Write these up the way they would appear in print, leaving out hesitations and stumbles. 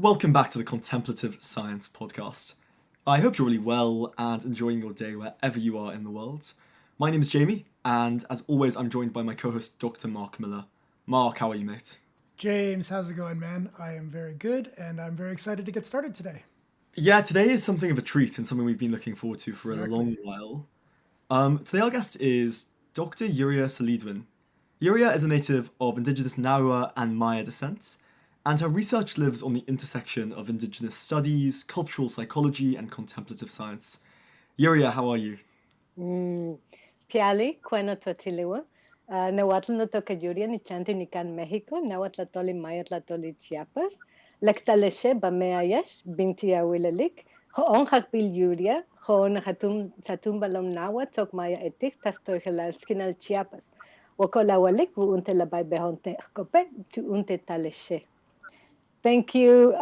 Welcome back to the Contemplative Science Podcast. I hope you're really well and enjoying your day wherever you are in the world. My name is Jamie, and as always, I'm joined by my co host, Dr. Mark Miller. Mark, how are you, mate? James, how's it going, man? I am very good, and I'm very excited to get started today. Yeah, today is something of a treat and something we've been looking forward to for a Exactly. long while. Today, our guest is Dr. Yuria Salidwin. Yuria is a native of indigenous Naua and Maya descent, and her research lives on the intersection of indigenous studies, cultural psychology, and contemplative science. Yuria, how are you? Piali, Cueno Tuatiliwa, Nahuatl no Tocayuria, ni Chanti ni Can México, Nahuatlatoli Mayatlatoli Chiapas, Lectaleshe Bameayesh, Binti Awilelik, Hoonjak Bil Yuria, Hoon Hatum Satumbalom Nawa, Tok Maya Etik, Tastoigelal Skinal Chiapas, Wakolawalik, Untelabai Behonte Cope, to Unte Taleshe. Thank you,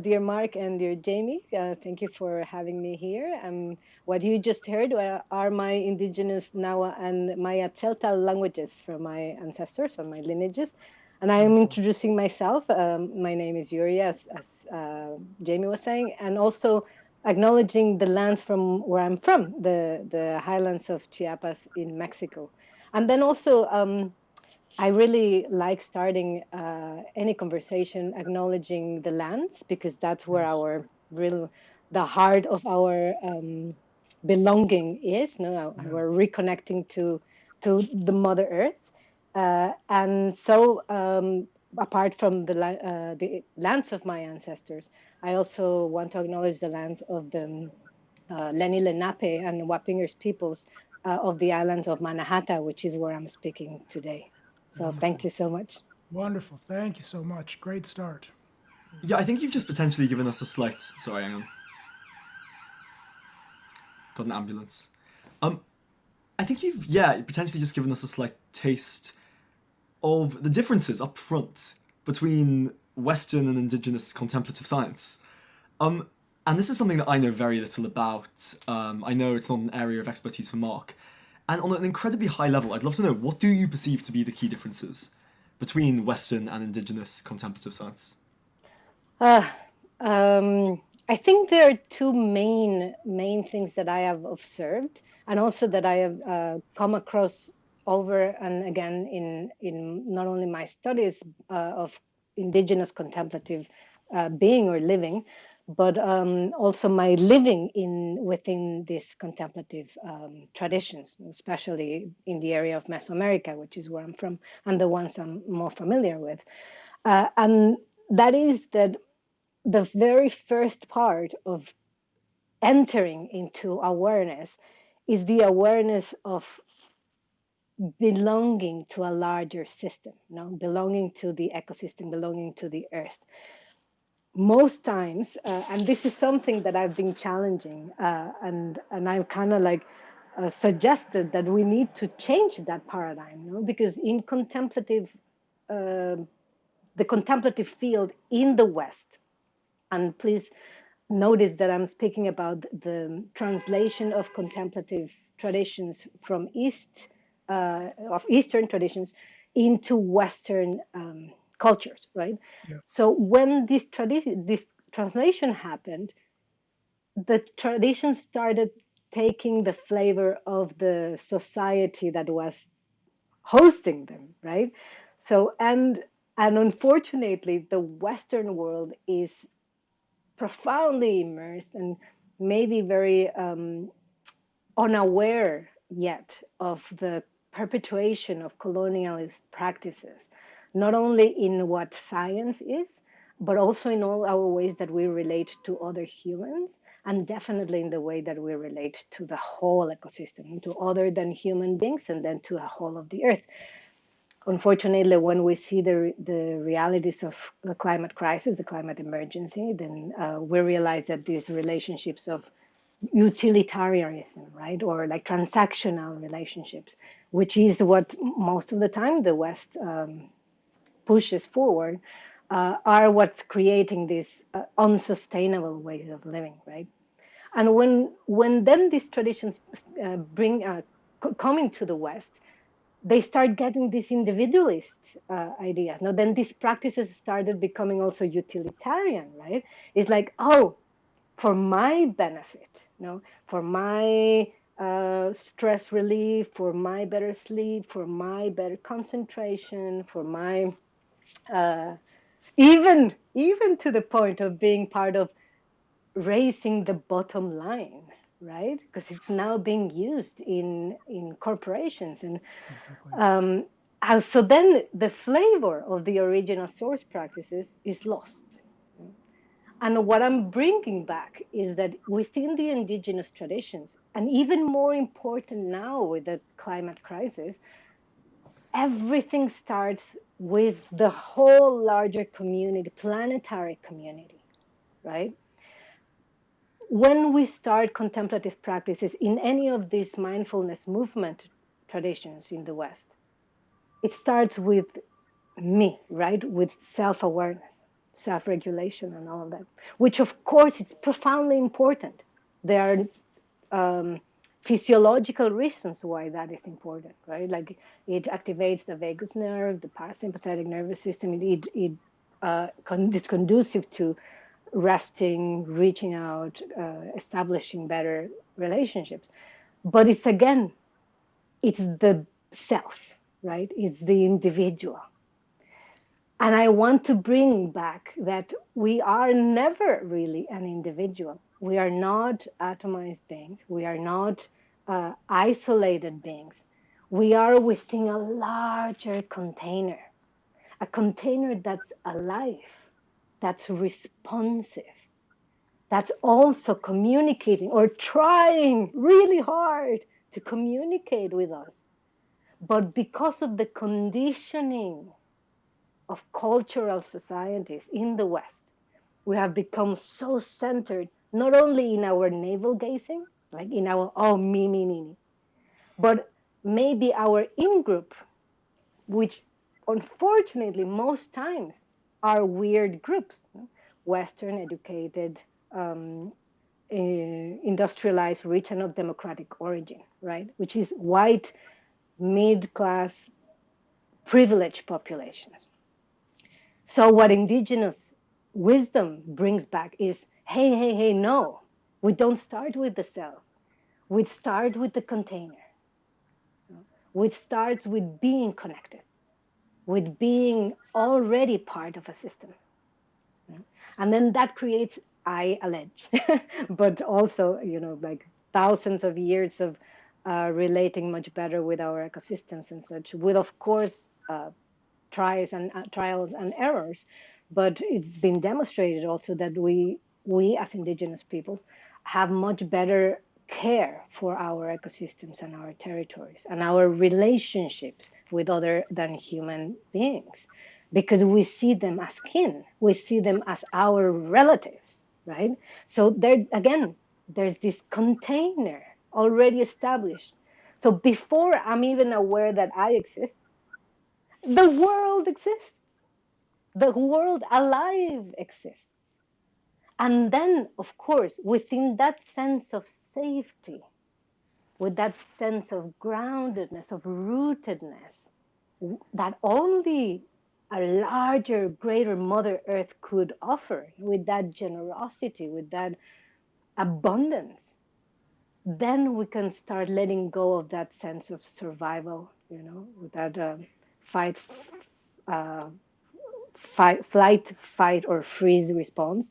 dear Mark and dear Jamie. Thank you for having me here. What you just heard are my indigenous Nawa and Maya Tzeltal languages from my ancestors, from my lineages. And I am Beautiful. introducing myself. My name is Yuri, as Jamie was saying, and also acknowledging the lands from where I'm from, the highlands of Chiapas in Mexico. And then also, I really like starting any conversation acknowledging the lands because that's where Yes. our real, the heart of our belonging is. No, Yeah. we're reconnecting to the Mother Earth, and so apart from the lands of my ancestors, I also want to acknowledge the lands of the Lenni Lenape and Wapingers peoples of the islands of Manhattan, which is where I'm speaking today. So thank Wonderful. you so much. Wonderful. Thank you so much. Great start. Yeah, I think you've just potentially given us a slight. Sorry, hang on. Got an ambulance. Um, I think you've potentially just given us a slight taste of the differences up front between Western and Indigenous contemplative science. Um, and this is something that I know very little about. I know it's not an area of expertise for Mark. And on an incredibly high level, I'd love to know, what do you perceive to be the key differences between Western and Indigenous contemplative science? Uh, I think there are two main things that I have observed, and also that I have come across over and again in not only my studies of indigenous contemplative being or living, but also my living in within these contemplative traditions, especially in the area of Mesoamerica, which is where I'm from, and the ones I'm more familiar with. And that is that the very first part of entering into awareness is the awareness of belonging to a larger system, belonging to the ecosystem, belonging to the earth. Most times, and this is something that I've been challenging, and I've kind of like suggested that we need to change that paradigm, because in the contemplative field in the West, and please notice that I'm speaking about the translation of contemplative traditions from of Eastern traditions into Western cultures, right? Yeah. So when this translation happened, the tradition started taking the flavor of the society that was hosting them, right? So and unfortunately, the Western world is profoundly immersed and maybe very unaware yet of the perpetuation of colonialist practices, not only in what science is, but also in all our ways that we relate to other humans, and definitely in the way that we relate to the whole ecosystem, to other than human beings, and then to the whole of the earth. Unfortunately, when we see the realities of the climate crisis, the climate emergency, then we realize that these relationships of utilitarianism, right, or like transactional relationships, which is what most of the time the West pushes forward, are what's creating these unsustainable ways of living, right? And when then these traditions bring coming to the West, they start getting these individualist ideas. Now, then these practices started becoming also utilitarian, right? It's like, oh, for my benefit, for my stress relief, for my better sleep, for my better concentration, for my even to the point of being part of raising the bottom line, right? Because it's now being used in corporations, Exactly. and so then the flavor of the original source practices is lost. And what I'm bringing back is that within the indigenous traditions, and even more important now with the climate crisis, everything starts with the whole larger community, planetary community, right? When we start contemplative practices in any of these mindfulness movement traditions in the West, it starts with me, right? With self awareness, self regulation, and all of that, which of course is profoundly important. There are physiological reasons why that is important, right? Like it activates the vagus nerve, the parasympathetic nervous system. It's conducive to resting, reaching out, establishing better relationships. But it's again, it's the self, right? It's the individual. And I want to bring back that we are never really an individual. We are not atomized beings. We are not isolated beings. We are within a larger container, a container that's alive, that's responsive, that's also communicating or trying really hard to communicate with us. But because of the conditioning of cultural societies in the West, we have become so centered not only in our navel gazing, like in our, oh, me, but maybe our in group, which unfortunately most times are weird groups, Western educated, um, industrialized, rich and of democratic origin, right? Which is white, mid class, privileged populations. So, what indigenous wisdom brings back is hey, no, we don't start with the self. We start with the container. We start with being connected, with being already part of a system. And then that creates, I allege, but also, like thousands of years of relating much better with our ecosystems and such, with, of course, trials and errors. But it's been demonstrated also that we as indigenous peoples have much better care for our ecosystems and our territories and our relationships with other than human beings, because we see them as kin, we see them as our relatives, right? So there again, there's this container already established. So before I'm even aware that I exist, the world exists. The world alive exists. And then, of course, within that sense of safety, with that sense of groundedness, of rootedness, that only a larger, greater Mother Earth could offer, with that generosity, with that abundance, then we can start letting go of that sense of survival, with that fight, uh, flight, fight, or freeze response,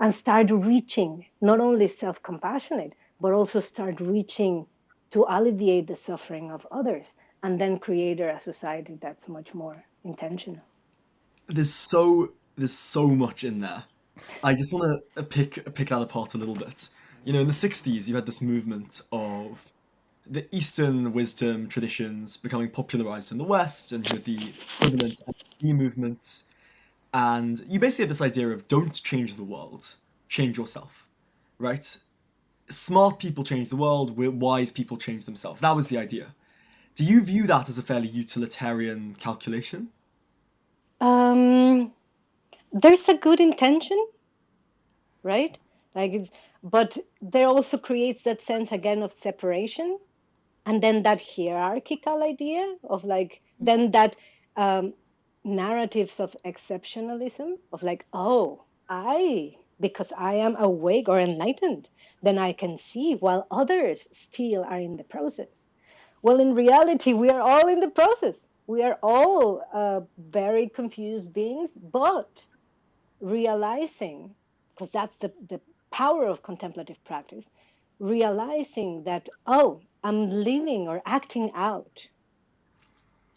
and start reaching not only self compassionate, but also start reaching to alleviate the suffering of others, and then create a society that's much more intentional. There's so much in there. I just want to pick that apart a little bit. In the '60s, you had this movement of the Eastern wisdom traditions becoming popularized in the West, and you had the equivalent NFT movement. And you basically have this idea of don't change the world, change yourself, right? Smart people change the world, wise people change themselves. That was the idea. Do you view that as a fairly utilitarian calculation? Um, there's a good intention, right? Like it's, but there also creates that sense again of separation. And then that hierarchical idea of like, then that narratives of exceptionalism, of like, oh, because I am awake or enlightened, then I can see while others still are in the process. Well, in reality, we are all in the process. We are all very confused beings, but realizing, because that's the power of contemplative practice, realizing that, oh, I'm living or acting out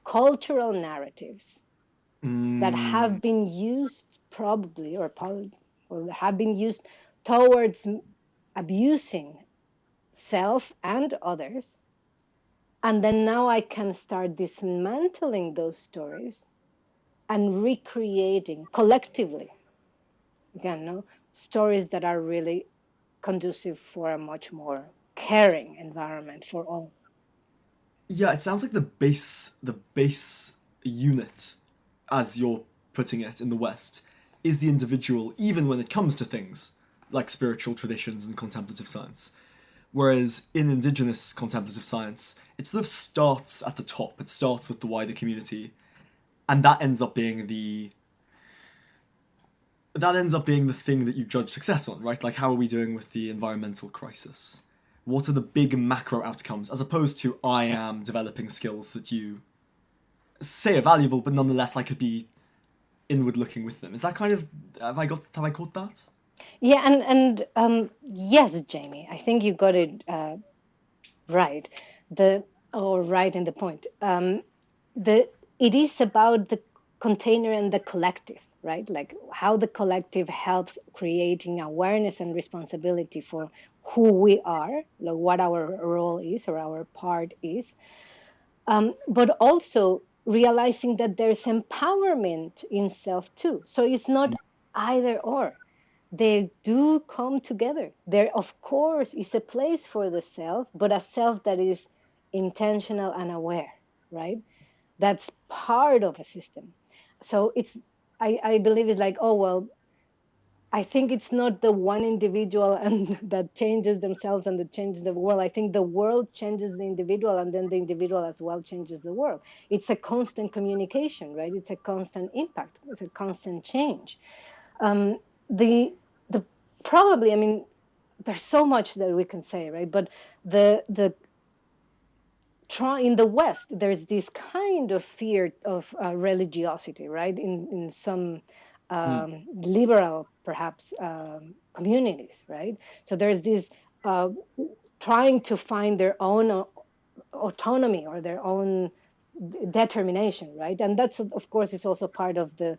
cultural narratives that have been used probably or have been used towards abusing self and others. And then now I can start dismantling those stories and recreating collectively, again, no, stories that are really conducive for a much more caring environment for all. Yeah, it sounds like the base unit, as you're putting it in the West, is the individual, even when it comes to things like spiritual traditions and contemplative science. Whereas in indigenous contemplative science, it sort of starts at the top. It starts with the wider community, and that ends up being the thing that you judge success on, right? Like, how are we doing with the environmental crisis? What are the big macro outcomes, as opposed to I am developing skills that you say are valuable, but nonetheless I could be inward looking with them. Is that kind of have I caught that? Yeah, and yes, Jamie, I think you got it right. The or right in the point. The it is about the container and the collective, right? Like how the collective helps creating awareness and responsibility for who we are, like what our role is or our part is, but also realizing that there's empowerment in self too. So it's not either or. They do come together. There, of course, is a place for the self, but a self that is intentional and aware, right? That's part of a system. So I believe it's like, oh, well, I think it's not the one individual and that changes themselves and that changes the world. I think the world changes the individual and then the individual as well changes the world. It's a constant communication, right? It's a constant impact. It's a constant change. Um, the probably, I mean, there's so much that we can say, right? But the try in the West, there's this kind of fear of religiosity, right? In some liberal, perhaps, communities, right? So there's this uh, trying to find their own autonomy or their own determination, right? And that's, of course, is also part of the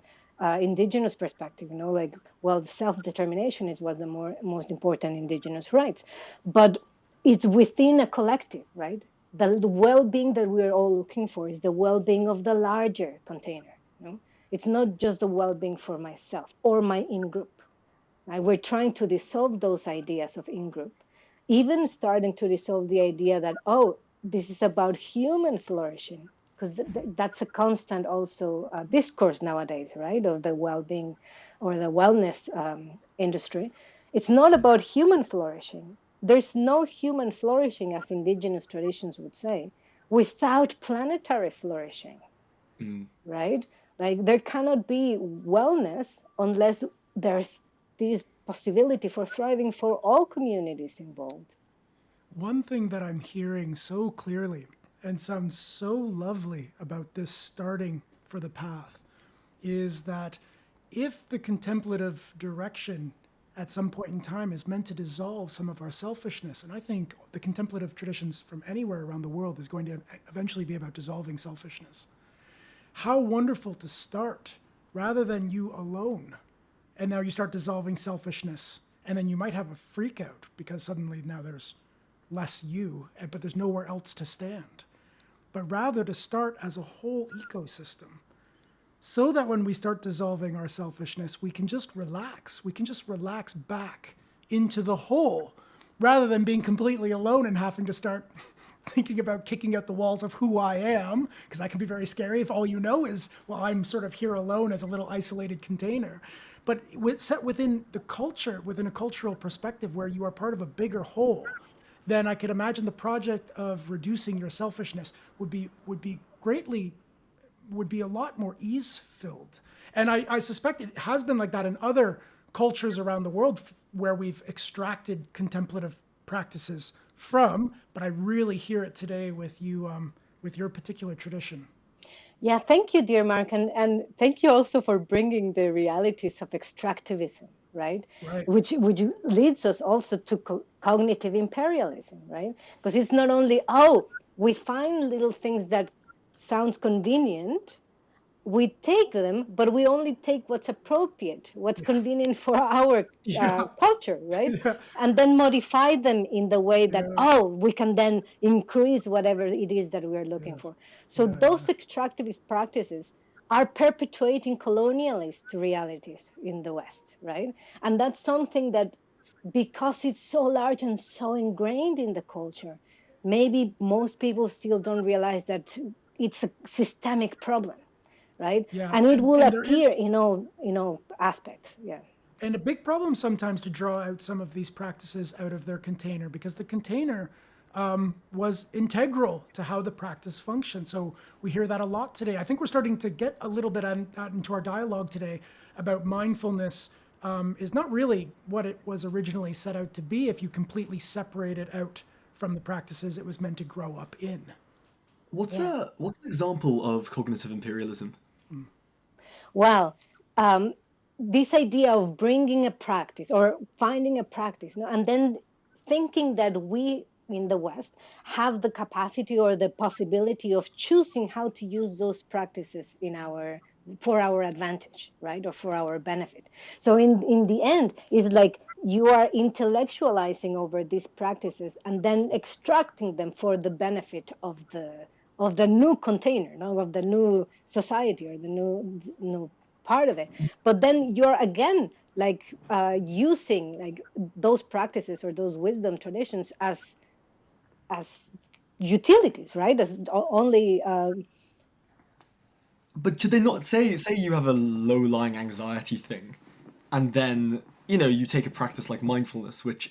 indigenous perspective, you know, like, well, self-determination is was the most important indigenous rights, but it's within a collective, right? The well-being that we're all looking for is the well-being of the larger container, you know? It's not just the well-being for myself or my in-group, right? We're trying to dissolve those ideas of in-group, even starting to dissolve the idea that, oh, this is about human flourishing, because that's a constant also discourse nowadays, right, of the well-being or the wellness industry. It's not about human flourishing. There's no human flourishing, as indigenous traditions would say, without planetary flourishing, right? Like there cannot be wellness unless there's this possibility for thriving for all communities involved. One thing that I'm hearing so clearly and sounds so lovely about this starting for the path is that if the contemplative direction at some point in time is meant to dissolve some of our selfishness, and I think the contemplative traditions from anywhere around the world is going to eventually be about dissolving selfishness. How wonderful to start rather than you alone. And now you start dissolving selfishness, and then you might have a freak out because suddenly now there's less you, but there's nowhere else to stand. But rather to start as a whole ecosystem so that when we start dissolving our selfishness, we can just relax. We can just relax back into the whole rather than being completely alone and having to start thinking about kicking out the walls of who I am, because that can be very scary if all you know is, well, I'm sort of here alone as a little isolated container. But set within the culture, within a cultural perspective where you are part of a bigger whole, then I could imagine the project of reducing your selfishness would be a lot more ease filled. And I suspect it has been like that in other cultures around the world where we've extracted contemplative practices from. But I really hear it today with you, with your particular tradition. Yeah, thank you, dear Mark, and thank you also for bringing the realities of extractivism, right? Right. Which leads us also to cognitive imperialism, right? Because it's not only, oh, we find little things that sounds convenient, we take them, but we only take what's appropriate, what's convenient for our Yeah. culture, right? Yeah. And then modify them in the way that, Yeah. oh, we can then increase whatever it is that we are looking Yes. for. So Yeah. those extractivist practices are perpetuating colonialist realities in the West, right? And that's something that, because it's so large and so ingrained in the culture, maybe most people still don't realize that it's a systemic problem, right? Yeah. And it will And there is appear in all aspects. Yeah. and a big problem sometimes to draw out some of these practices out of their container, because the container was integral to how the practice functioned. So we hear that a lot today. I think we're starting to get a little bit into our dialogue today about mindfulness is not really what it was originally set out to be if you completely separate it out from the practices it was meant to grow up in. Yeah. What's an example of cognitive imperialism? Well, um, this idea of bringing a practice or finding a practice, no, and then thinking that we in the West have the capacity or the possibility of choosing how to use those practices in our for our advantage, right, or for our benefit. So in the end, it's like you are intellectualizing over these practices and then extracting them for the benefit of the new container, no, of the new society or the new part of it. But then you're again like using like those practices or those wisdom traditions as utilities, right? As only But could they not say you have a low-lying anxiety thing, and then you take a practice like mindfulness, which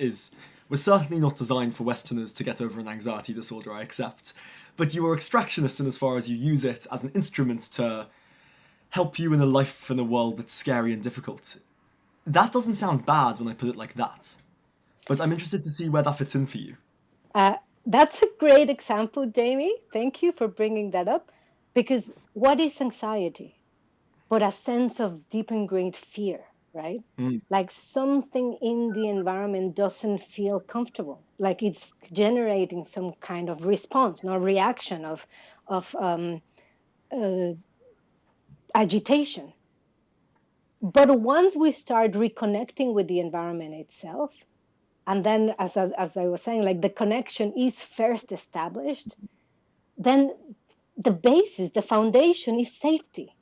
was certainly not designed for Westerners to get over an anxiety disorder, I accept, but you are extractionist in as far as you use it as an instrument to help you in a life in a world that's scary and difficult. That doesn't sound bad when I put it like that, but I'm interested to see where that fits in for you. Uh, that's a great example, Jamie. Thank you for bringing that up. Because what is anxiety? But a sense of deep ingrained fear, right? Mm. Like something in the environment doesn't feel comfortable, like it's generating some kind of response, no reaction of uh, agitation. But once we start reconnecting with the environment itself, and then as I was saying, like the connection is first established, then the basis, the foundation is safety.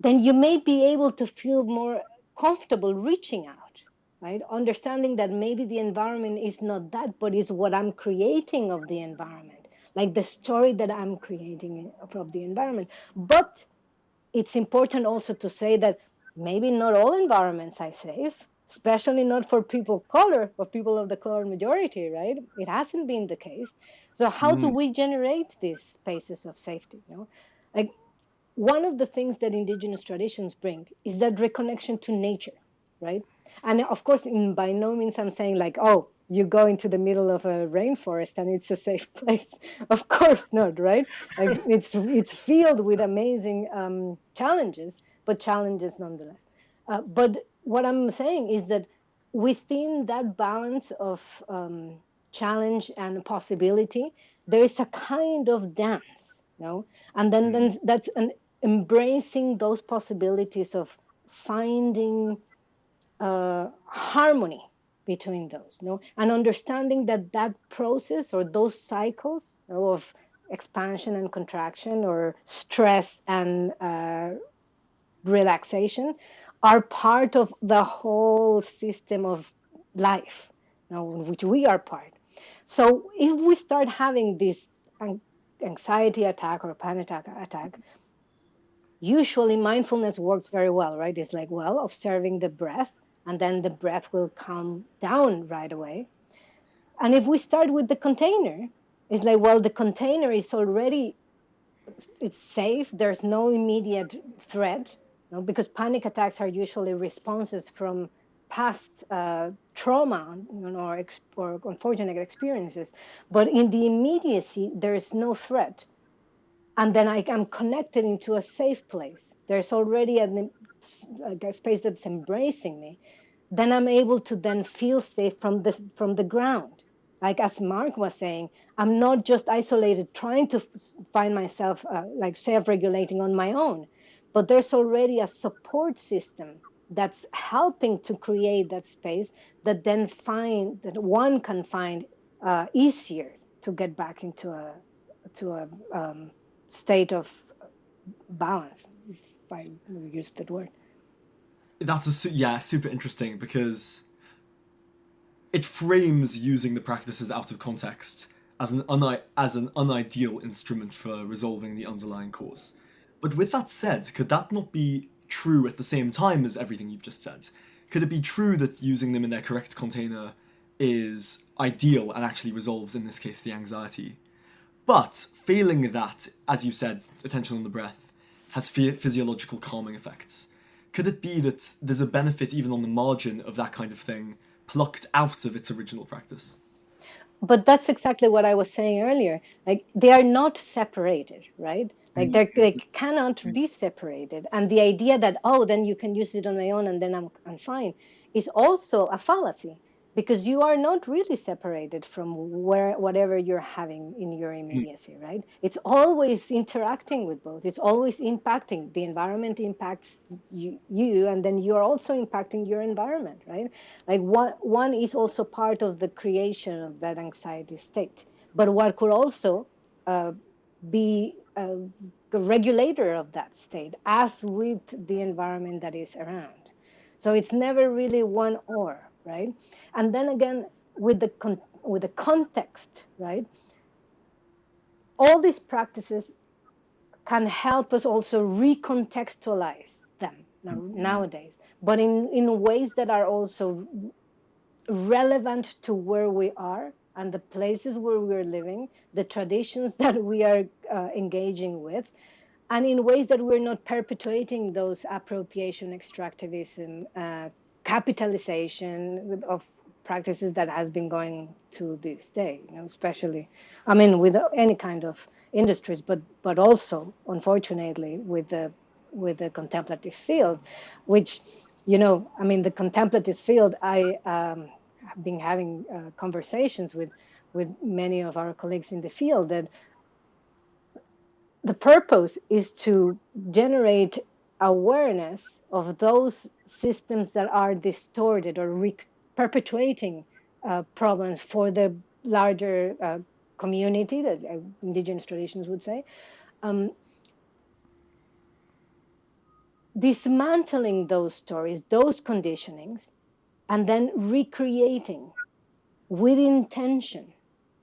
Then you may be able to feel more comfortable reaching out, right? Understanding that maybe the environment is not that, but is what I'm creating of the environment, like the story that I'm creating of the environment. But it's important also to say that maybe not all environments are safe, especially not for people of color or people of the color majority, right? It hasn't been the case. So how do Mm. we generate these spaces of safety? Like one of the things that indigenous traditions bring is that reconnection to nature, right? And of course, by no means I'm saying like, oh, you go into the middle of a rainforest and it's a safe place. Of course not, right? Like it's filled with amazing challenges, but challenges nonetheless. But what I'm saying is that within that balance of challenge and possibility, there is a kind of dance, and then that's an embracing those possibilities of finding harmony between those, and understanding that that process or those cycles, of expansion and contraction or stress and relaxation are part of the whole system of life, in which we are part. So if we start having this anxiety attack or panic attack, usually mindfulness works very well, right? It's like, well, observing the breath, and then the breath will calm down right away. And if we start with the container, it's like, well, the container is already, it's safe. There's no immediate threat, because panic attacks are usually responses from past trauma, or unfortunate experiences. But in the immediacy, there is no threat. And then I am connected into a safe place. There's already a space that's embracing me. Then I'm able to then feel safe from the ground. Like as Mark was saying, I'm not just isolated trying to find myself like self-regulating on my own, but there's already a support system that's helping to create that space that then one can find easier to get back into a state of balance, if I use that word. That's super interesting, because it frames using the practices out of context as an unideal instrument for resolving the underlying cause. But with that said, could that not be true at the same time as everything you've just said? Could it be true that using them in their correct container is ideal and actually resolves, in this case, the anxiety? But failing that, as you said, attention on the breath, has physiological calming effects. Could it be that there's a benefit even on the margin of that kind of thing plucked out of its original practice? But that's exactly what I was saying earlier. Like, they are not separated, right? Like, they cannot be separated. And the idea that, oh, then you can use it on my own and then I'm fine, is also a fallacy, because you are not really separated from whatever you're having in your immediacy, right? It's always interacting with both. It's always impacting. The environment impacts you, and then you're also impacting your environment, right? Like, one is also part of the creation of that anxiety state. But what could also be a regulator of that state, as with the environment that is around. So it's never really one or, right? And then again, with the context, right? All these practices can help us also recontextualize them nowadays, but in ways that are also relevant to where we are and the places where we're living, the traditions that we are engaging with, and in ways that we're not perpetuating those appropriation, extractivism, capitalization of practices that has been going to this day, especially, I mean, with any kind of industries, but also, unfortunately, with the contemplative field, which, I mean, the contemplative field, I have been having conversations with many of our colleagues in the field, that the purpose is to generate awareness of those systems that are distorted or perpetuating problems for the larger community, that indigenous traditions would say, dismantling those stories, those conditionings, and then recreating with intention,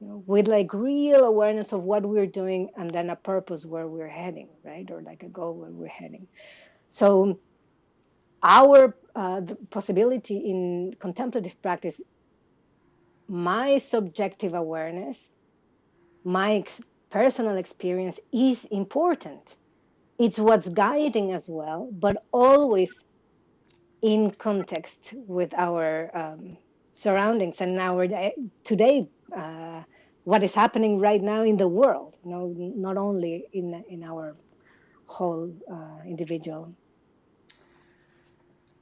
with like real awareness of what we're doing, and then a purpose where we're heading, right? Or like a goal where we're heading. So our the possibility in contemplative practice, my subjective awareness, my personal experience is important. It's what's guiding as well, but always in context with our surroundings and our today, what is happening right now in the world, not only in our whole individual.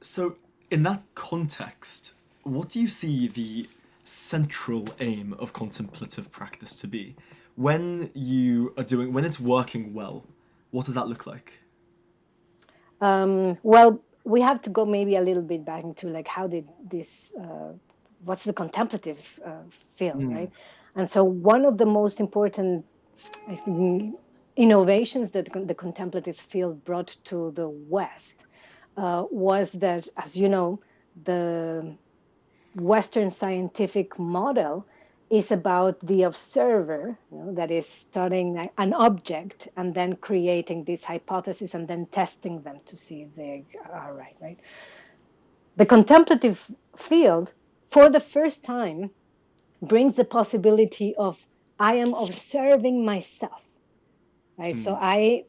So, in that context, what do you see the central aim of contemplative practice to be? When it's working well, what does that look like? Well, we have to go maybe a little bit back into like, how did this, what's the contemplative field, right? And so one of the most important, I think, innovations that the contemplative field brought to the West was that, as you know, the Western scientific model is about the observer, that is studying an object and then creating these hypotheses and then testing them to see if they are right? The contemplative field, for the first time, brings the possibility of I am observing myself, right? So I,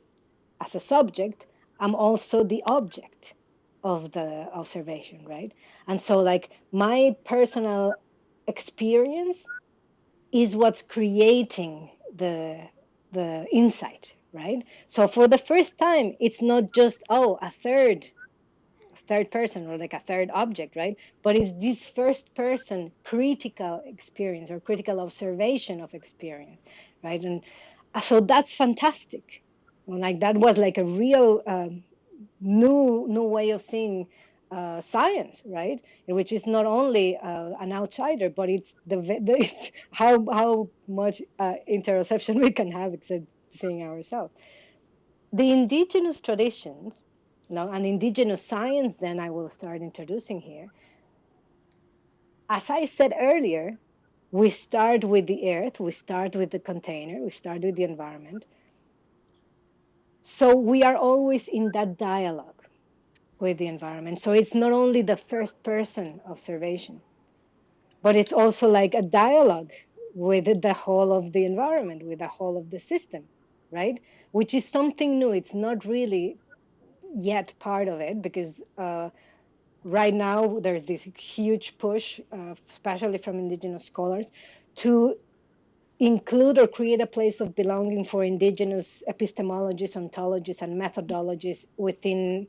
as a subject, I'm also the object of the observation, right? And so like my personal experience is what's creating the insight, right? So for the first time, it's not just a third person or like a third object, right? But it's this first person critical experience or critical observation of experience, right? And so that's fantastic. Like that was like a real new way of seeing science, right? Which is not only an outsider, but it's it's how much interoception we can have except seeing ourselves. The indigenous traditions, now, and indigenous science, then I will start introducing here. As I said earlier, we start with the earth, we start with the container, we start with the environment. So we are always in that dialogue with the environment. So it's not only the first person observation, but it's also like a dialogue with the whole of the environment, with the whole of the system, right? Which is something new. It's not really yet part of it because right now there's this huge push, especially from indigenous scholars, to include or create a place of belonging for indigenous epistemologies, ontologies, and methodologies within,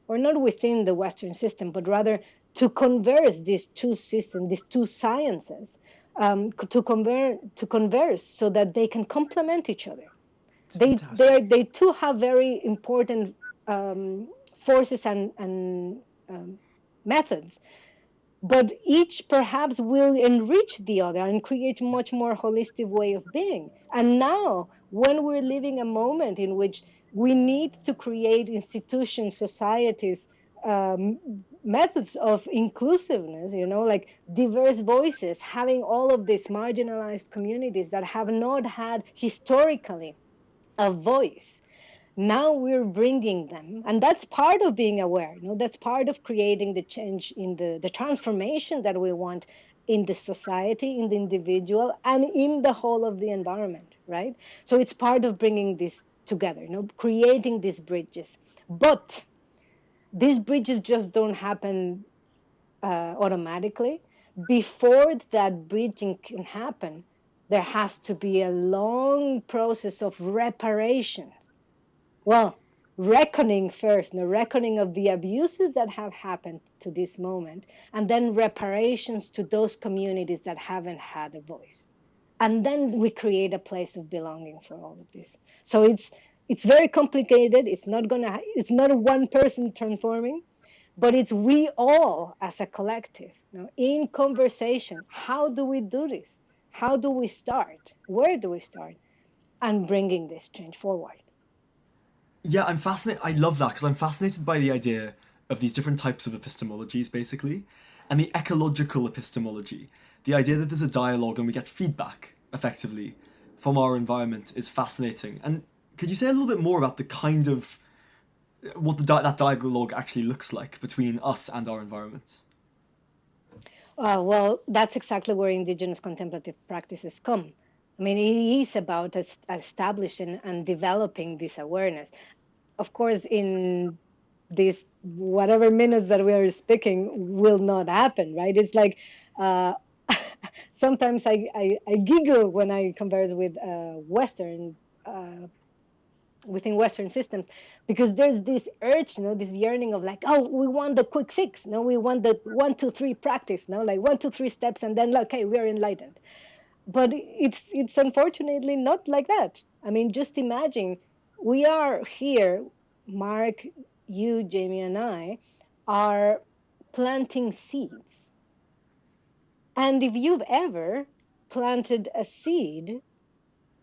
or not within the Western system, but rather to converse these two systems, these two sciences, to converse so that they can complement each other. They too have very important forces and methods, but each perhaps will enrich the other and create a much more holistic way of being. And now, when we're living a moment in which we need to create institutions, societies, methods of inclusiveness, like diverse voices, having all of these marginalized communities that have not had historically a voice. Now we're bringing them, and that's part of being aware. That's part of creating the change in the transformation that we want in the society, in the individual, and in the whole of the environment, right? So it's part of bringing this together, creating these bridges. But these bridges just don't happen automatically. Before that bridging can happen, there has to be a long process of reparation. Well, reckoning first, the reckoning of the abuses that have happened to this moment, and then reparations to those communities that haven't had a voice. And then we create a place of belonging for all of this. So it's very complicated. It's not one person transforming, but it's we all as a collective, in conversation. How do we do this? How do we start? Where do we start? And bringing this change forward. Yeah, I'm fascinated. I love that because I'm fascinated by the idea of these different types of epistemologies, basically, and the ecological epistemology. The idea that there's a dialogue and we get feedback, effectively, from our environment is fascinating. And could you say a little bit more about the kind of what that dialogue actually looks like between us and our environment? Well, that's exactly where indigenous contemplative practices come. I mean, it is about establishing and developing this awareness. Of course, in these whatever minutes that we are speaking will not happen, right? It's like sometimes I giggle when I converse with within Western systems, because there's this urge, this yearning of like, oh, we want the quick fix. No, we want the 1, 2, 3 practice. No, like 1, 2, 3 steps, and then okay, we are enlightened. But it's unfortunately not like that. I mean, just imagine we are here, Mark, you, Jamie, and I are planting seeds. And if you've ever planted a seed,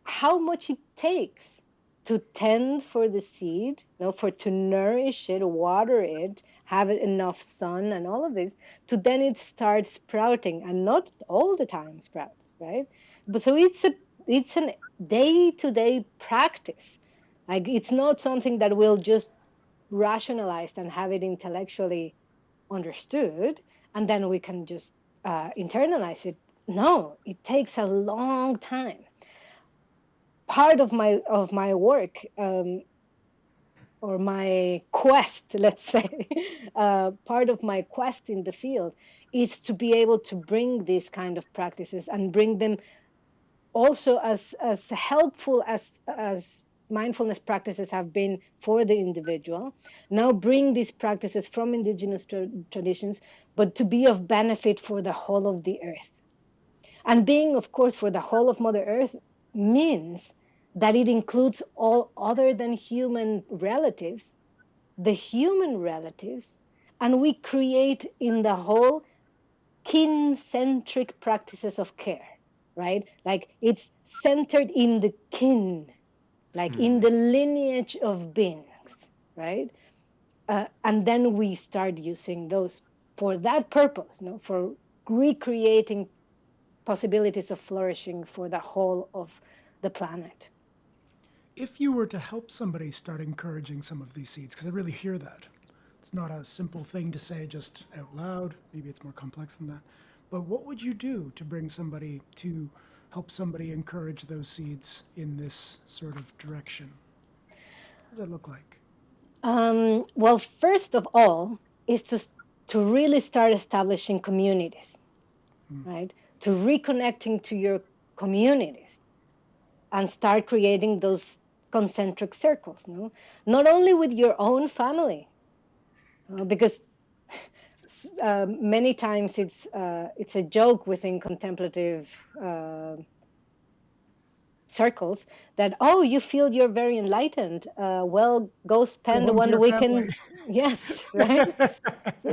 how much it takes to tend for the seed, to nourish it, water it, have it enough sun and all of this, to then it starts sprouting, and not all the time sprouts, right? But so it's an day-to-day practice. Like it's not something that we'll just rationalize and have it intellectually understood, and then we can just internalize it no, it takes a long time. Part of my work, or my quest, let's say, part of my quest in the field is to be able to bring these kind of practices and bring them also as helpful as mindfulness practices have been for the individual. Now bring these practices from indigenous traditions, but to be of benefit for the whole of the earth. And being, of course, for the whole of Mother Earth means that it includes all other than human relatives, the human relatives, and we create in the whole kin-centric practices of care, right? Like it's centered in the kin, like in the lineage of beings, right? And then we start using those for that purpose, no? For recreating possibilities of flourishing for the whole of the planet. If you were to help somebody start encouraging some of these seeds, because I really hear that. It's not a simple thing to say just out loud. Maybe it's more complex than that. But what would you do to bring somebody to help somebody encourage those seeds in this sort of direction? What does that look like? Well, first of all, is to really start establishing communities, right? To reconnecting to your communities and start creating those concentric circles, no? Not only with your own family, because many times it's a joke within contemplative circles that, oh, you feel you're very enlightened, well, go Go spend home to one your weekend. family. Yes, right.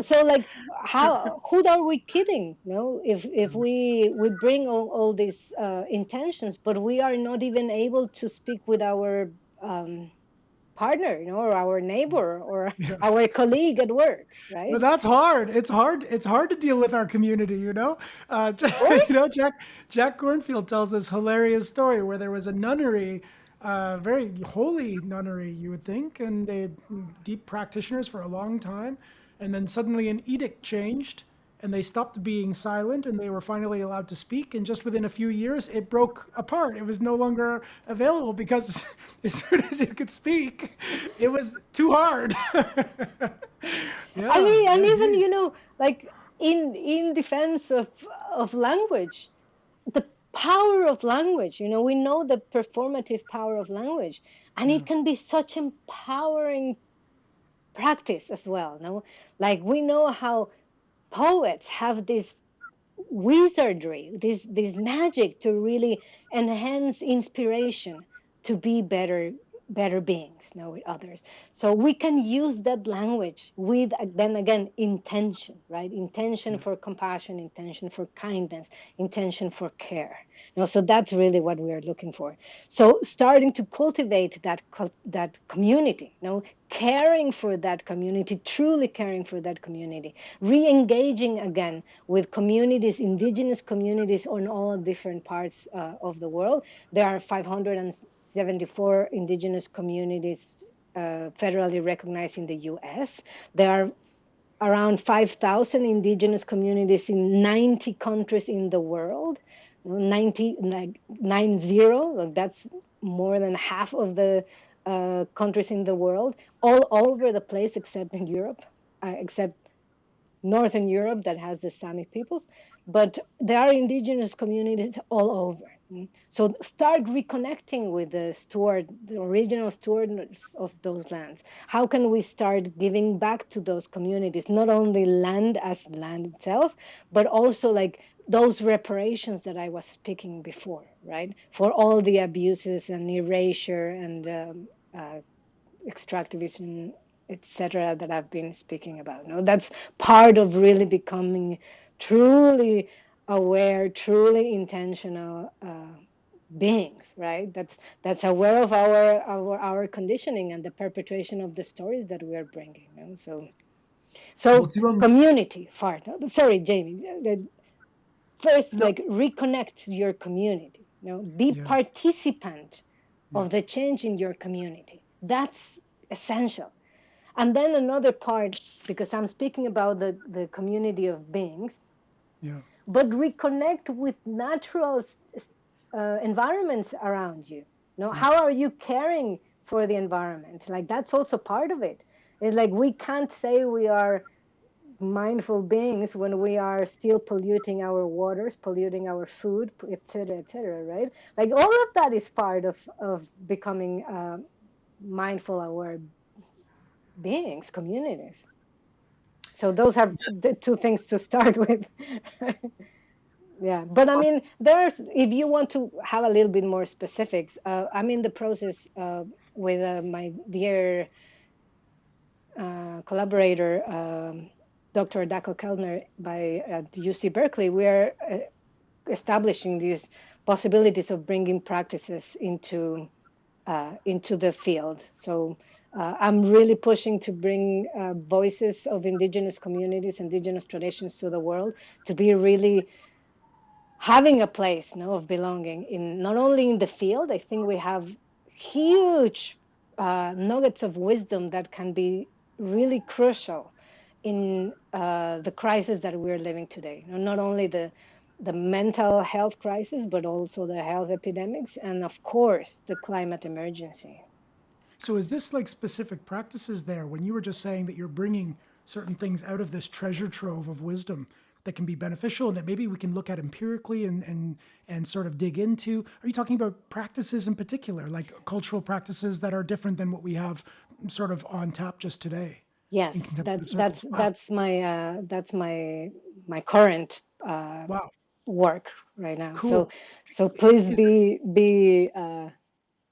So like, how, who are we kidding, no? If we bring all these intentions, but we are not even able to speak with our partner, or our neighbor, or Yeah. our colleague at work, But right? that's hard. It's hard. It's hard to deal with our community, you know. Of course. Jack Cornfield tells this hilarious story where there was a nunnery, very holy nunnery, you would think, and they deep practitioners for a long time, and then suddenly an edict changed, and they stopped being silent, and they were finally allowed to speak. And just within a few years, it broke apart. It was no longer available because as soon as you could speak, it was too hard. I Yeah, mean, and I hear even, you. like in defense of language, the power of language, we know the performative power of language, and Yeah, it can be such empowering practice as well, no? Like we know how poets have this wizardry, this magic to really enhance inspiration to be better beings, with others. So we can use that language with, then again, intention, right? Intention yeah. for compassion, intention for kindness, intention for care. So that's really what we are looking for. So starting to cultivate that community, caring for that community, truly caring for that community, re-engaging again with communities, indigenous communities on all different parts of the world. There are 574 indigenous communities federally recognized in the US. There are around 5,000 indigenous communities in 90 countries in the world. 90, like 90, like that's more than half of the countries in the world, all over the place except in Europe, except Northern Europe that has the Sami peoples, but there are indigenous communities all over. So start reconnecting with the original stewards of those lands. How can we start giving back to those communities, not only land as land itself, but also like those reparations that I was speaking before, right? For all the abuses and erasure and extractivism, etc., that I've been speaking about. No, that's part of really becoming truly aware, truly intentional beings, right? That's aware of our conditioning and the perpetuation of the stories that we are bringing. So Well, to community part. Sorry, Jamie. First, no, like reconnect your community. Be Yeah, participant yeah, of the change in your community. That's essential. And then another part, because I'm speaking about the community of beings, Yeah. but reconnect with natural environments around you. You know, Yeah. how are you caring for the environment? Like that's also part of it. It's like we can't say we are mindful beings when we are still polluting our waters, polluting our food, et cetera, right? Like all of that is part of becoming mindful, aware beings, communities. So those are the two things to start with. Yeah, but I mean, there's if you want to have a little bit more specifics, I'm in the process with my dear collaborator, Dr. Daco Kellner by at UC Berkeley. We're establishing these possibilities of bringing practices into the field. So I'm really pushing to bring voices of indigenous communities, indigenous traditions to the world to be really having a place, no, of belonging in not only in the field. I think we have huge nuggets of wisdom that can be really crucial in the crisis that we're living today. Not only the mental health crisis, but also the health epidemics, and of course the climate emergency. So is this like specific practices there when you were just saying that you're bringing certain things out of this treasure trove of wisdom that can be beneficial and that maybe we can look at empirically and sort of dig into? Are you talking about practices in particular, like cultural practices that are different than what we have sort of on tap just today in Yes, contemplative that's circles? that's Wow. that's my current Wow. work right now. So Cool. so please Is there, be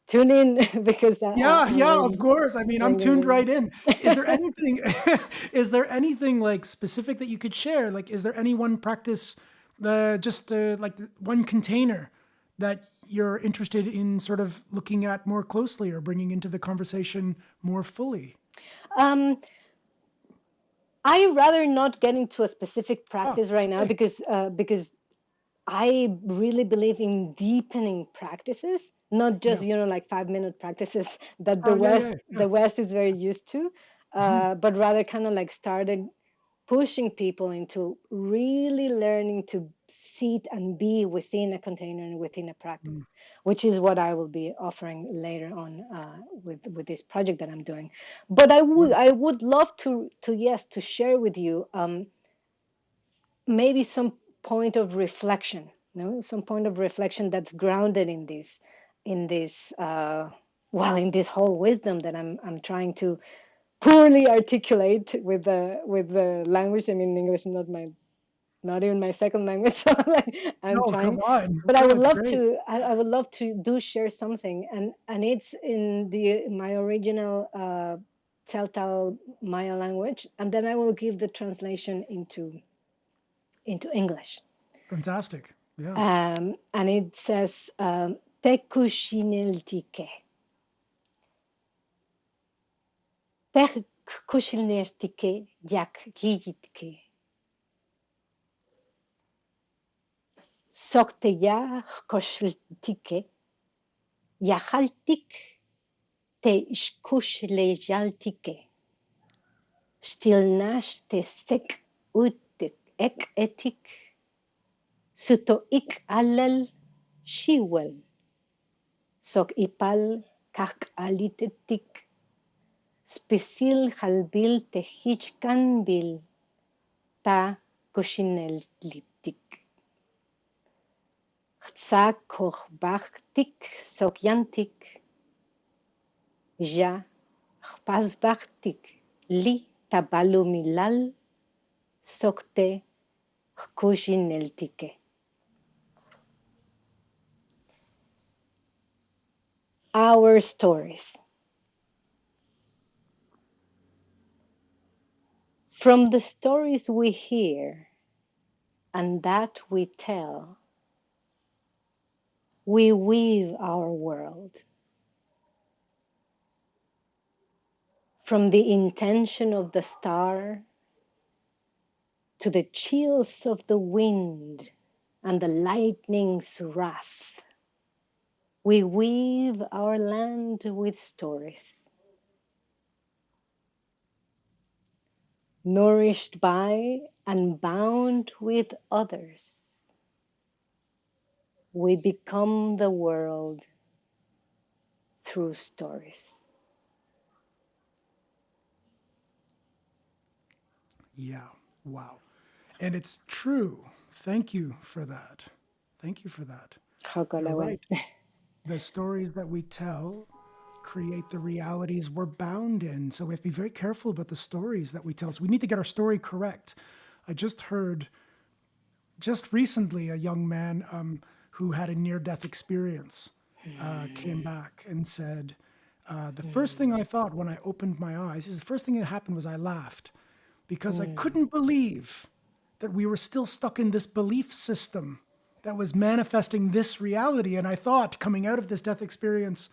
tune in because yeah, I'm yeah, going of to course. I mean, I'm bring tuned right in. in. Is there anything is there anything like specific that you could share? Like is there any one practice just like one container that you're interested in sort of looking at more closely or bringing into the conversation more fully? Um, I rather not get into a specific Oh, practice it's right now okay. because I really believe in deepening practices, not just Yeah. like 5-minute practices that the Oh, yeah, West yeah, yeah. the West is very used to, Mhm. but rather kind of like started pushing people into really learning to sit and be within a container and within a practice, Mm. which is what I will be offering later on with this project that I'm doing. But I would Wonderful. I would love to yes to share with you maybe some point of reflection, some point of reflection that's grounded in this well in this whole wisdom that I'm trying to poorly articulate with the language. I mean, English is not even my second language, so I'm No, trying. come on. But I No, would it's love great. to. I would love to do share something, and it's in the my original Tzeltal Maya language, and then I will give the translation into English. Fantastic. Yeah. And it says, "Tekushineltike, tekushineltike yak giyitke, sokteya koshltike, yahaltik te ishkushlejaltike, stilnash te sek utik ek etik, suto ik alel shiwel, sok ipal kak alitetik, spisil halbil te hichkanbil ta kushineltlik. Tsa kochbachtik sokyantik ja chpasbachtik li tabalumilal sokte kushineltike. Our stories. From the stories we hear and that we tell, we weave our world. From the intention of the star to the chills of the wind and the lightning's wrath, we weave our land with stories. nourished by and bound with others, we become the world through stories. Yeah. Wow. And it's true. Thank you for that. Thank you for that. You're Hokalawan. right. The stories that we tell create the realities we're bound in. So we have to be very careful about the stories that we tell. So we need to get our story correct. I just heard just recently a young man who had a near death experience came back and said, the first thing I thought when I opened my eyes is the first thing that happened was I laughed because I couldn't believe that we were still stuck in this belief system that was manifesting this reality. And I thought, coming out of this death experience,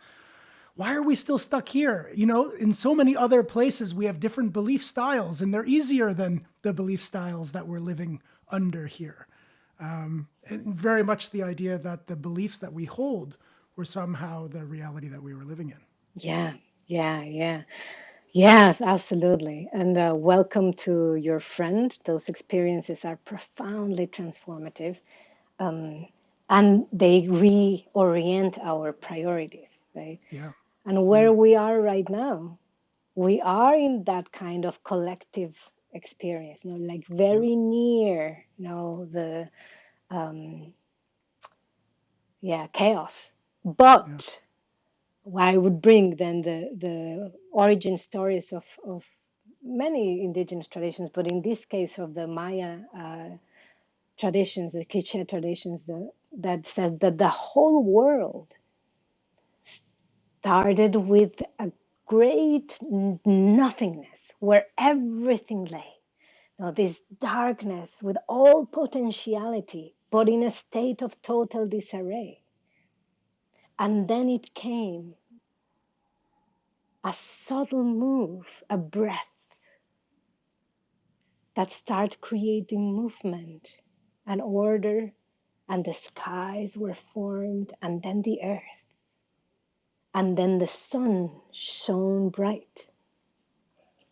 why are we still stuck here? You know, in so many other places, we have different belief styles, and they're easier than the belief styles that we're living under here. And very much the idea that the beliefs that we hold were somehow the reality that we were living in. Yeah, yeah, yeah. Yes, absolutely. And welcome to your friend. Those experiences are profoundly transformative, and they reorient our priorities, right? Yeah, And yeah, where we are right now, we are in that kind of collective experience, like yeah, very near, the chaos. yeah, But I would bring then the origin stories of many indigenous traditions, but in this case of the Maya traditions, the Quiche traditions, that said that the whole world started with a great nothingness where everything lay. Now, this darkness with all potentiality, but in a state of total disarray. And then it came a subtle move, a breath that starts creating movement and order, and the skies were formed, and then the earth, and then the sun shone bright,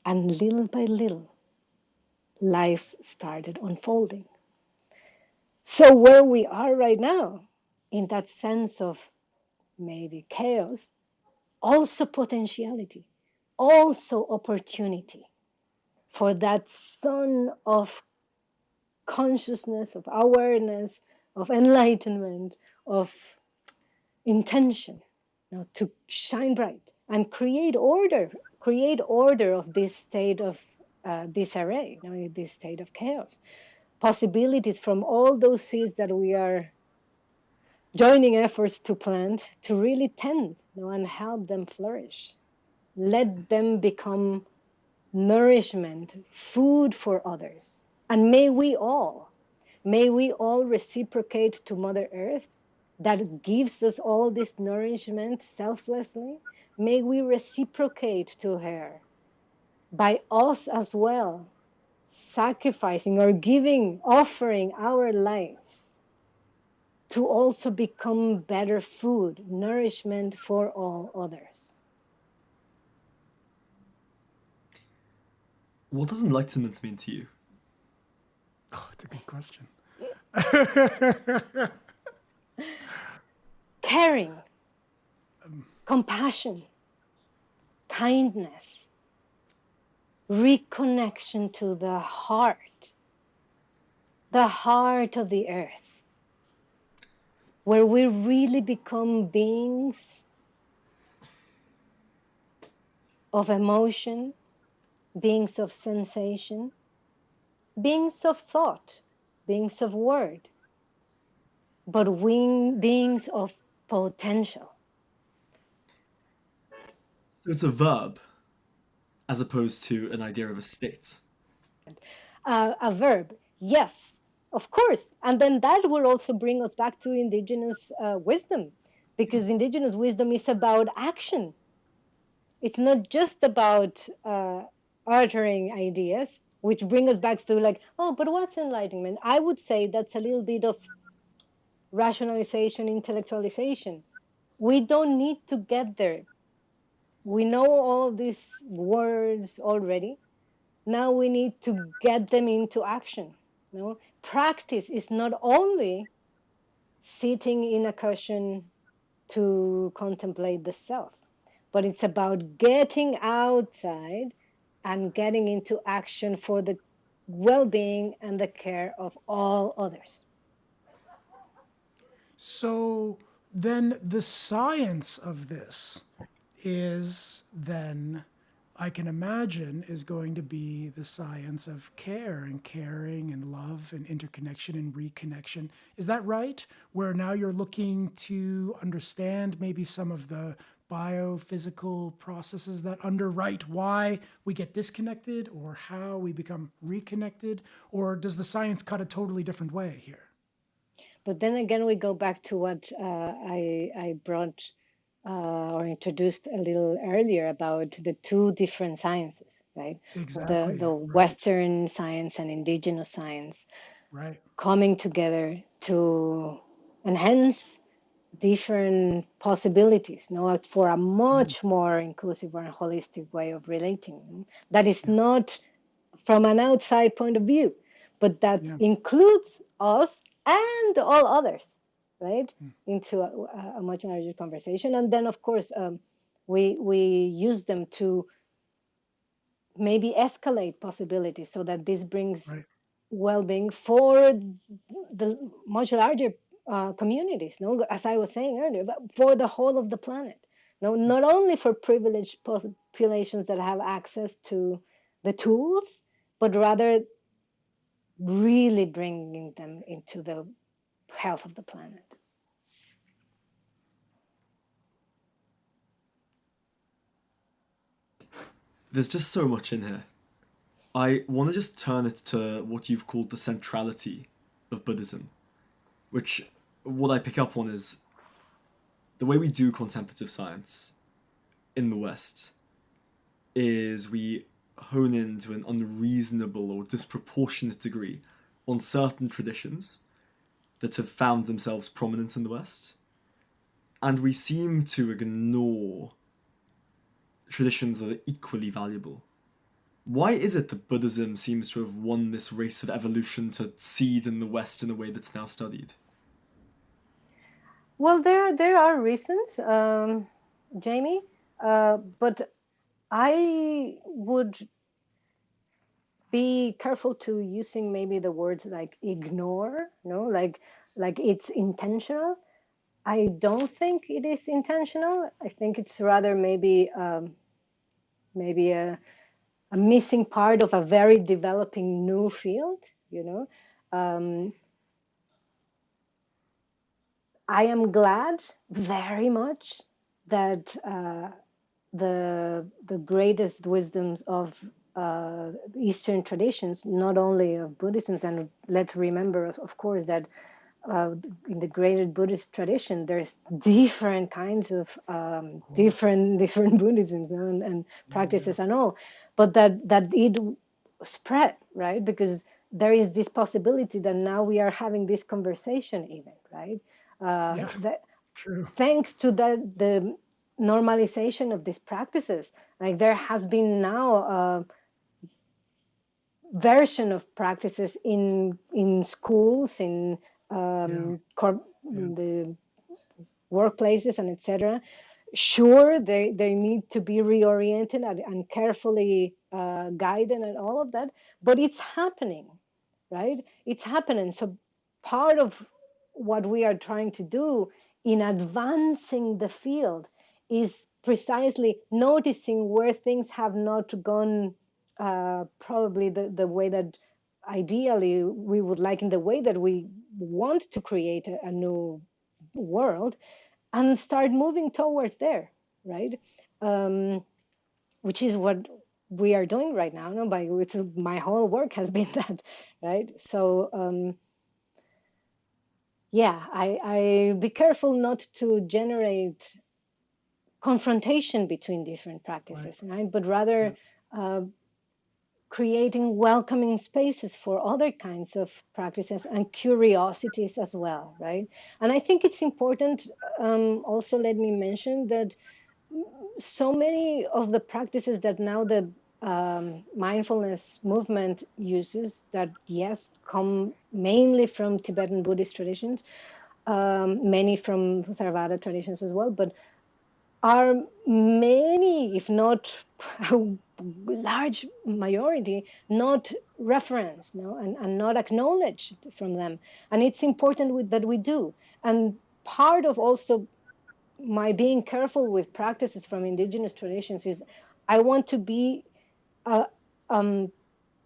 and little by little, life started unfolding. So, where we are right now, in that sense of maybe chaos, also potentiality, also opportunity for that sun of consciousness, of awareness, of enlightenment, of intention, to shine bright and create order of this state of disarray, this state of chaos. Possibilities from all those seeds that we are joining efforts to plant to really tend, and help them flourish. Let them become nourishment, food for others. And may we all reciprocate to Mother Earth that gives us all this nourishment selflessly. May we reciprocate to her by us as well, sacrificing or giving, offering our lives to also become better food, nourishment for all others. What does enlightenment mean to you? oh, it's a good question. Caring, compassion, kindness, reconnection to the heart of the earth, where we really become beings of emotion, beings of sensation, beings of thought, beings of word, but beings of potential. So it's a verb as opposed to an idea of a state. A verb, yes, of course. And then that will also bring us back to indigenous wisdom, because indigenous wisdom is about action. It's not just about uttering ideas, which bring us back to like, oh, but what's enlightenment? I would say that's a little bit of rationalization, intellectualization. We don't need to get there. We know all these words already. now we need to get them into action. You know, practice is not only sitting in a cushion to contemplate the self, but it's about getting outside and getting into action for the well-being and the care of all others. So then the science of this is then, I can imagine, is going to be the science of care and caring and love and interconnection and reconnection. Is that right? Where now you're looking to understand maybe some of the biophysical processes that underwrite why we get disconnected or how we become reconnected? Or does the science cut a totally different way here? But then again, we go back to what I brought or introduced a little earlier about the two different sciences, right? Exactly. The Right. Western science and indigenous science Right. coming together to enhance different possibilities, no, for a Mm. much more inclusive and holistic way of relating. That is Yeah. not from an outside point of view, but that Yeah. includes us and all others, right, Mm. into a much larger conversation. And then, of course, we use them to maybe escalate possibilities so that this brings Right. well-being for the much larger communities. No, as I was saying earlier, but for the whole of the planet. No, Yeah. not only for privileged populations that have access to the tools, but rather really bringing them into the health of the planet. There's just so much in here. I want to just turn it to what you've called the centrality of Buddhism, which what I pick up on is the way we do contemplative science in the West is we hone in to an unreasonable or disproportionate degree on certain traditions that have found themselves prominent in the West. And we seem to ignore traditions that are equally valuable. Why is it that Buddhism seems to have won this race of evolution to seed in the West in a way that's now studied? Well, there are reasons, Jamie, but I would be careful to using maybe the words like ignore, no, like it's intentional. I don't think it is intentional. I think it's rather maybe a missing part of a very developing new field. You know, um, I am glad very much that the greatest wisdoms of Eastern traditions, not only of Buddhism, and let's remember, of course, that in the greater Buddhist tradition, there's different kinds of Of course. different Buddhisms, you know, and Yeah. practices and all, but that it spread, right? Because there is this possibility that now we are having this conversation, even, right? Yeah. That True. thanks to the normalization of these practices, like there has been now a version of practices in schools, Yeah. Yeah. in the workplaces, and etc. Sure, they need to be reoriented and carefully guided and all of that, but it's happening, right? It's happening. So part of what we are trying to do in advancing the field is precisely noticing where things have not gone probably the way that ideally we would like, in the way that we want to create a new world, and start moving towards there, right? Um, which is what we are doing right now. No, by it's my whole work has been that, right? So yeah, I be careful not to generate confrontation between different Right. practices, right? But Yeah. rather uh, creating welcoming spaces for other kinds of practices and curiosities as well, right? And I think it's important. Also, let me mention that so many of the practices that now the mindfulness movement uses that, yes, come mainly from Tibetan Buddhist traditions, many from Theravada traditions as well, but are many, if not a large majority, not referenced, no, and not acknowledged from them. And it's important that we do. And part of also my being careful with practices from indigenous traditions is I want to be uh,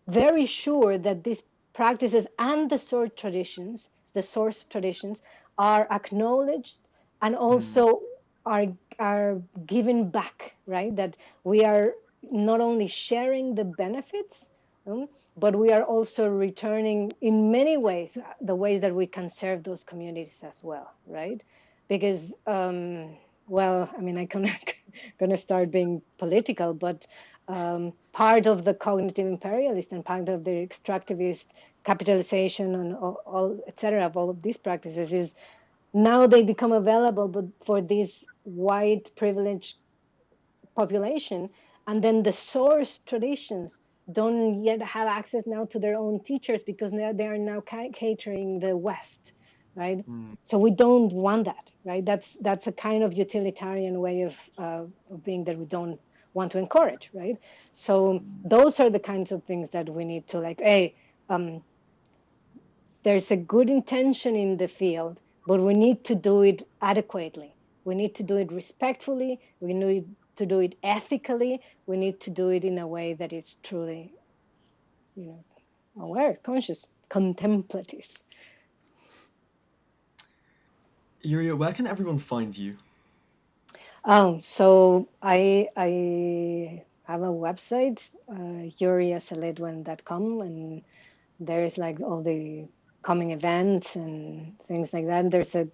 very sure that these practices and the source traditions, are acknowledged and also are are given back, right? That we are not only sharing the benefits, but we are also returning in many ways the ways that we can serve those communities as well, right? Because well, I mean, I can gonna start being political, but part of the cognitive imperialist and part of the extractivist capitalization and all etc. of all of these practices is now they become available, but for this white privileged population, and then the source traditions don't yet have access now to their own teachers because they are now catering the West, right? So we don't want that, right? That's a kind of utilitarian way of being that we don't want to encourage, right? So those are the kinds of things that we need to like, hey, there's a good intention in the field, but we need to do it adequately. We need to do it respectfully. We need to do it ethically. We need to do it in a way that is truly, aware, conscious, contemplative. Yuria, where can everyone find you? So I have a website, yuriasaledwan.com, and there's like all the coming events and things like that. There's a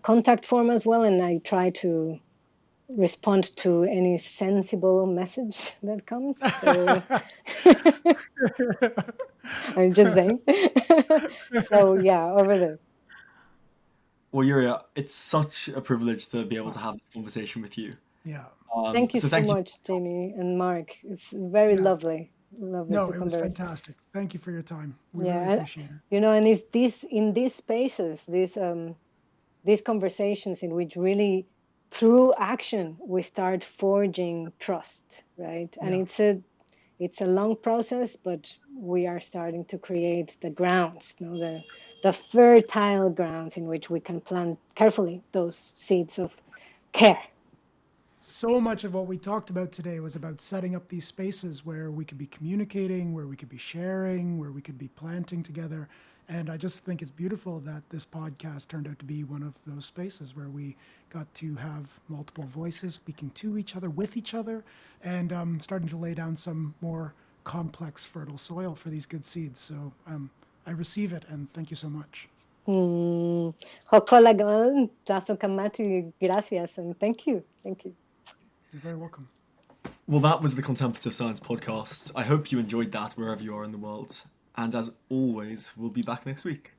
contact form as well, and I try to respond to any sensible message that comes. So I'm just saying. So yeah, over there. Well, Yuria, it's such a privilege to be able to have this conversation with you. Yeah. Thank you So so thank you. much, Jamie and Mark. It's very Yeah. lovely No, to it was converse. fantastic. Thank you for your time. We really Yeah, and, appreciate it. and it's this in these spaces, these conversations in which really through action we start forging trust, right? And Yeah. it's a long process, but we are starting to create the grounds, the fertile grounds in which we can plant carefully those seeds of care. So much of what we talked about today was about setting up these spaces where we could be communicating, where we could be sharing, where we could be planting together. And I just think it's beautiful that this podcast turned out to be one of those spaces where we got to have multiple voices speaking to each other, with each other, and starting to lay down some more complex, fertile soil for these good seeds. So I receive it, and thank you so much. Hokola gamal, taso kamati, gracias, and thank you. You're very welcome. Well, that was the Contemplative Science Podcast. I hope you enjoyed that wherever you are in the world. And as always, we'll be back next week.